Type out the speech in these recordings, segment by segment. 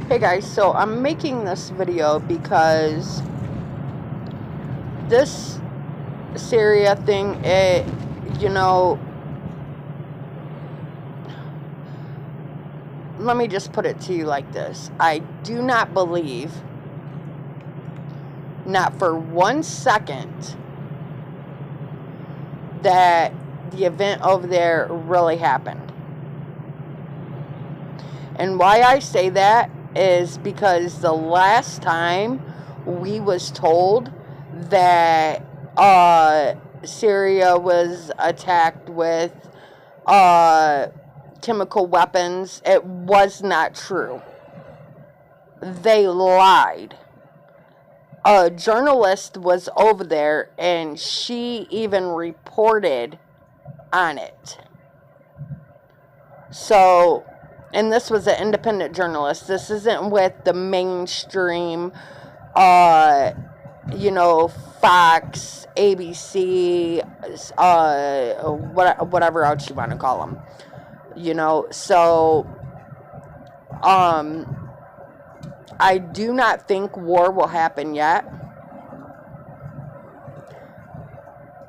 Hey guys, so I'm making this video because this Syria thing, let me just put it to you like this. I do not believe, not for 1 second, that the event over there really happened. And why I say that is because the last time we was told that Syria was attacked with chemical weapons, it was not true. They lied. A journalist was over there and she even reported on it. So, and this was an independent journalist. This isn't with the mainstream, Fox, ABC, whatever else you want to call them. So, I do not think war will happen yet.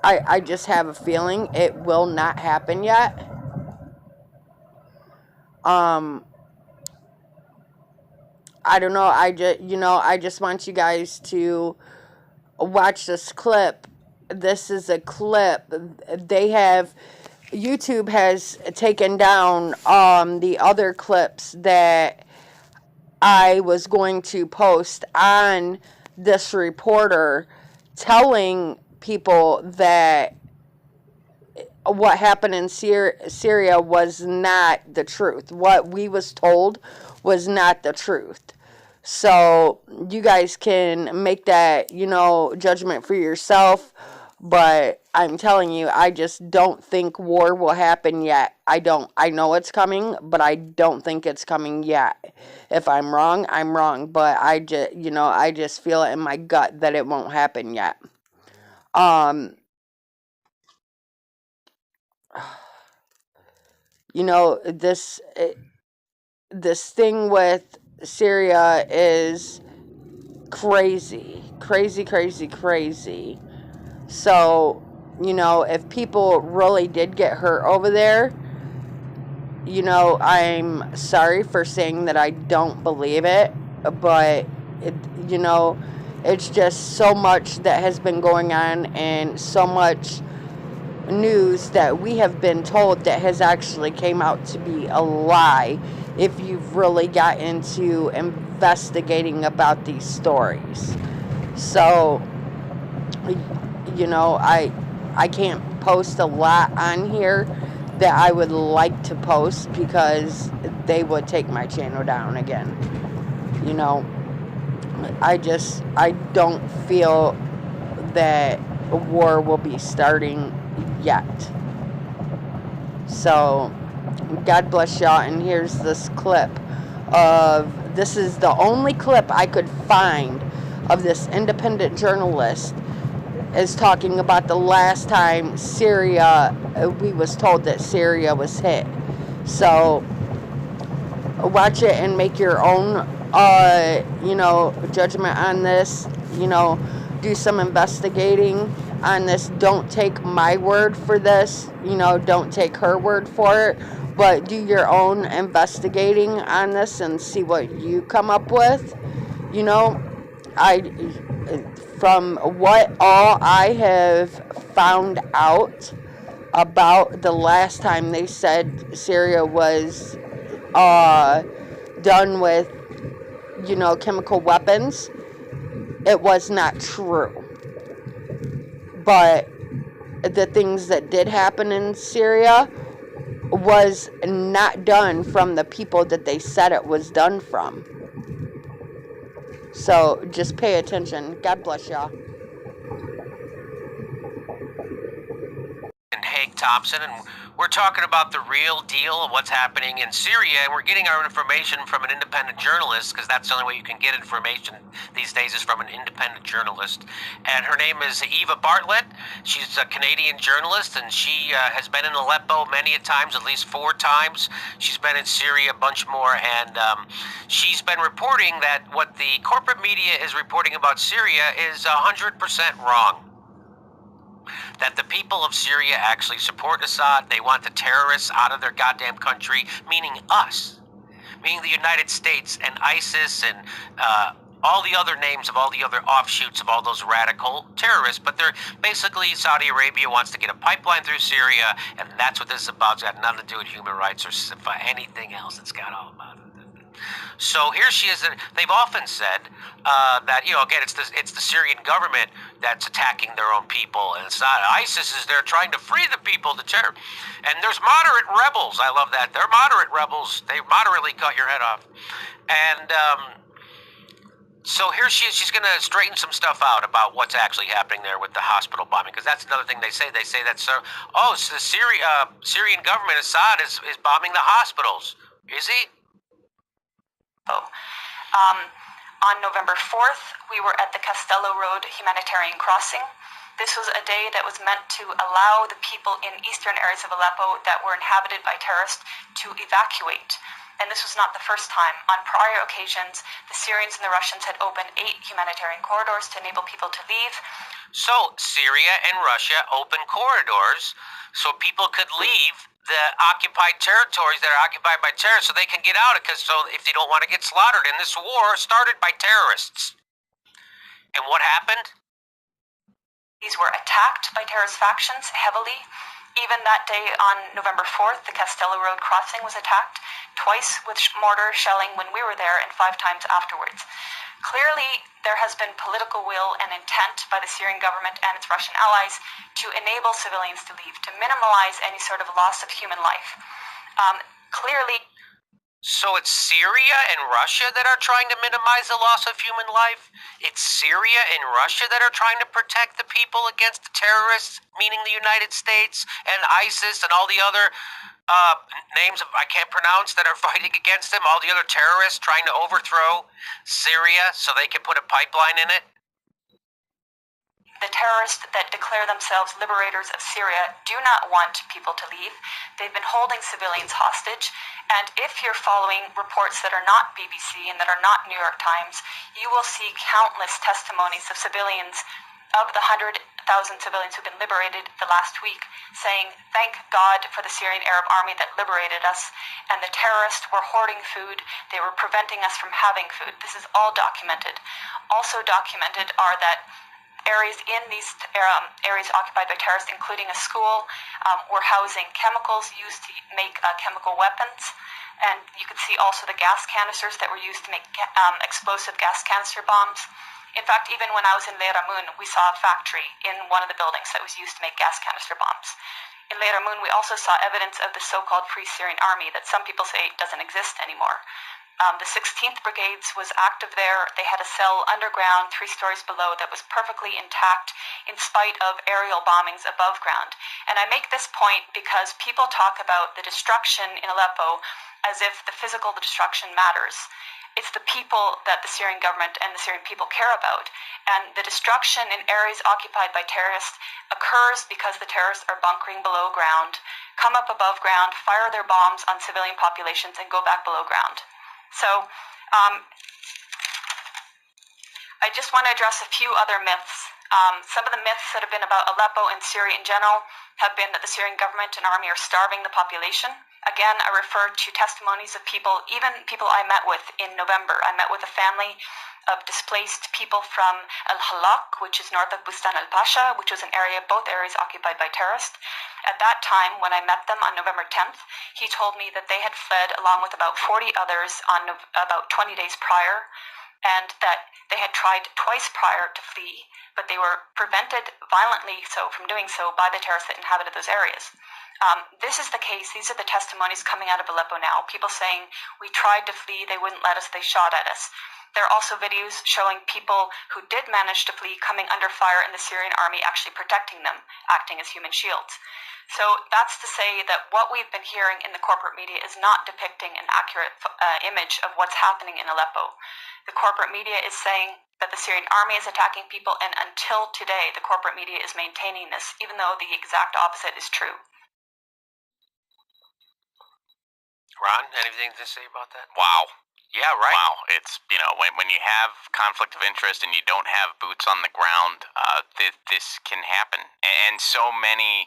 I just have a feeling it will not happen yet. I don't know. I just want you guys to watch this clip. This is a clip. YouTube has taken down the other clips that I was going to post on this reporter telling people that what happened in Syria was not the truth. What we was told was not the truth. So you guys can make that, judgment for yourself. But I'm telling you, I just don't think war will happen yet. I know it's coming, but I don't think it's coming yet. If I'm wrong, I'm wrong. But I just feel it in my gut that it won't happen yet. This thing with Syria is crazy. Crazy, crazy, crazy. So, if people really did get hurt over there, I'm sorry for saying that I don't believe it, but, it's just so much that has been going on and so much news that we have been told that has actually came out to be a lie if you've really got into investigating about these stories. So, I can't post a lot on here that I would like to post because they would take my channel down again. I don't feel that a war will be starting yet. So, God bless y'all, and here's this clip this is the only clip I could find of this independent journalist is talking about the last time Syria, we was told that Syria was hit. So, watch it and make your own, judgment on this. Do some investigating on this. Don't take my word for this. Don't take her word for it. But do your own investigating on this and see what you come up with. From what all I have found out about the last time they said Syria was done with, chemical weapons, it was not true. But the things that did happen in Syria was not done from the people that they said it was done from. So just pay attention. God bless y'all. Haig Thompson, and we're talking about the real deal of what's happening in Syria, and we're getting our information from an independent journalist, because that's the only way you can get information these days is from an independent journalist. And her name is Eva Bartlett. She's a Canadian journalist, and she has been in Aleppo many a times, at least 4 times. She's been in Syria a bunch more, and she's been reporting that what the corporate media is reporting about Syria is 100% wrong. That the people of Syria actually support Assad. They want the terrorists out of their goddamn country, meaning us, meaning the United States and ISIS and all the other names of all the other offshoots of all those radical terrorists. But they're basically, Saudi Arabia wants to get a pipeline through Syria, and that's what this is about. It's got nothing to do with human rights or anything else. It's got all about it. So here she is. They've often said that, again, it's the Syrian government that's attacking their own people, and it's not ISIS is there trying to free the people to terror. And there's moderate rebels. I love that. They're moderate rebels. They moderately cut your head off. And so here she is. She's going to straighten some stuff out about what's actually happening there with the hospital bombing, because that's another thing they say. They say that, it's the Syrian government, Assad, is bombing the hospitals. Is he? On November 4th, we were at the Castello Road humanitarian crossing. This was a day that was meant to allow the people in eastern areas of Aleppo that were inhabited by terrorists to evacuate. And this was not the first time. On prior occasions, the Syrians and the Russians had opened 8 humanitarian corridors to enable people to leave. So Syria and Russia opened corridors so people could leave the occupied territories that are occupied by terrorists so they can get out, because if they don't want to get slaughtered in this war started by terrorists. And what happened? These were attacked by terrorist factions heavily. Even that day on November 4th, the Castello Road crossing was attacked, twice with mortar shelling when we were there and 5 times afterwards. Clearly, there has been political will and intent by the Syrian government and its Russian allies to enable civilians to leave, to minimize any sort of loss of human life. Clearly... So it's Syria and Russia that are trying to minimize the loss of human life? It's Syria and Russia that are trying to protect the people against the terrorists, meaning the United States and ISIS and all the other names I can't pronounce that are fighting against them, all the other terrorists trying to overthrow Syria so they can put a pipeline in it? The terrorists that declare themselves liberators of Syria do not want people to leave. They've been holding civilians hostage. And if you're following reports that are not BBC and that are not New York Times, you will see countless testimonies of civilians, of the 100,000 civilians who've been liberated the last week, saying, thank God for the Syrian Arab army that liberated us, and the terrorists were hoarding food, they were preventing us from having food. This is all documented. Also documented are that areas in these areas occupied by terrorists, including a school, were housing chemicals used to make chemical weapons. And you could see also the gas canisters that were used to make explosive gas canister bombs. In fact, even when I was in Le Ramoun, we saw a factory in one of the buildings that was used to make gas canister bombs. In Le Ramoun, we also saw evidence of the so-called Free Syrian Army that some people say doesn't exist anymore. The 16th Brigades was active there. They had a cell underground, 3 stories below, that was perfectly intact in spite of aerial bombings above ground. And I make this point because people talk about the destruction in Aleppo as if the physical destruction matters. It's the people that the Syrian government and the Syrian people care about. And the destruction in areas occupied by terrorists occurs because the terrorists are bunkering below ground, come up above ground, fire their bombs on civilian populations, and go back below ground. So I just want to address a few other myths. Some of the myths that have been about Aleppo and Syria in general have been that the Syrian government and army are starving the population. Again, I refer to testimonies of people, even people I met with in November. I met with a family of displaced people from Al-Halak, which is north of Bustan al-Pasha, which was both areas occupied by terrorists. At that time, when I met them on November 10th, he told me that they had fled along with about 40 others on about 20 days prior, and that they had tried twice prior to flee, but they were prevented violently from doing so by the terrorists that inhabited those areas. This is the case. These are the testimonies coming out of Aleppo now. People saying, we tried to flee, they wouldn't let us, they shot at us. There are also videos showing people who did manage to flee coming under fire and the Syrian army actually protecting them, acting as human shields. So that's to say that what we've been hearing in the corporate media is not depicting an accurate image of what's happening in Aleppo. The corporate media is saying that the Syrian army is attacking people, and until today, the corporate media is maintaining this, even though the exact opposite is true. Ron, anything to say about that? Wow. Yeah, right. Wow. It's, when you have conflict of interest and you don't have boots on the ground, this can happen. And so many,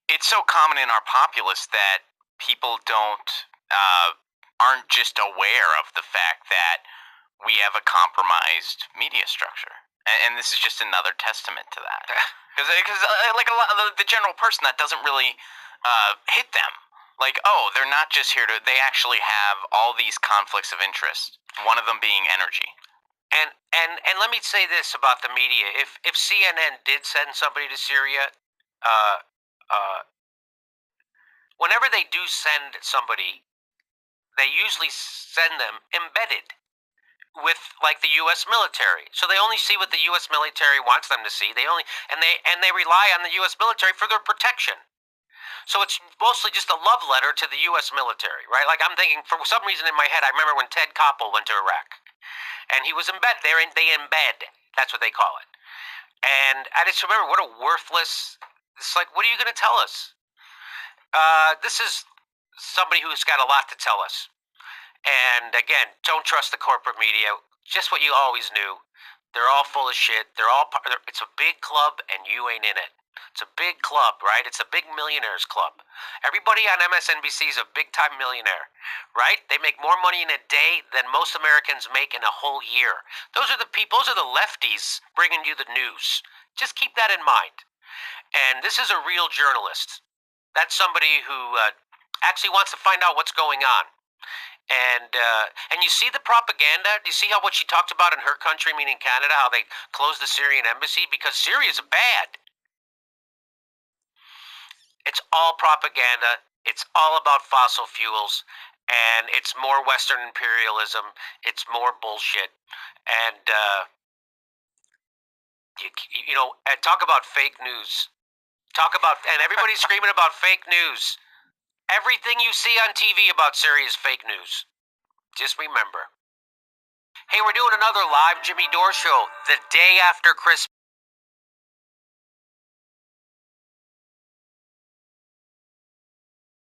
it's so common in our populace that people aren't just aware of the fact that we have a compromised media structure. And this is just another testament to that. Because like a lot of the general person, that doesn't really hit them. Like, oh, they're not just here they actually have all these conflicts of interest, one of them being energy. And let me say this about the media. If CNN did send somebody to Syria, whenever they do send somebody, they usually send them embedded with like the U.S. military. So they only see what the U.S. military wants them to see. They rely on the U.S. military for their protection. So it's mostly just a love letter to the U.S. military, right? Like I'm thinking, for some reason in my head, I remember when Ted Koppel went to Iraq, and he was embedded. They embed. That's what they call it. And I just remember what a worthless. It's like, what are you going to tell us? This is somebody who's got a lot to tell us. And again, don't trust the corporate media. Just what you always knew. They're all full of shit. It's a big club, and you ain't in it. It's a big club, right? It's a big millionaires club. Everybody on MSNBC is a big-time millionaire, right? They make more money in a day than most Americans make in a whole year. Those are the people, those are the lefties bringing you the news. Just keep that in mind. And this is a real journalist. That's somebody who actually wants to find out what's going on. And you see the propaganda. Do you see what she talked about in her country, meaning Canada, how they closed the Syrian embassy? Because Syria's bad. It's all propaganda. It's all about fossil fuels. And it's more Western imperialism. It's more bullshit. And, talk about fake news. And everybody's screaming about fake news. Everything you see on TV about Syria is fake news. Just remember. Hey, we're doing another live Jimmy Dore show the day after Christmas.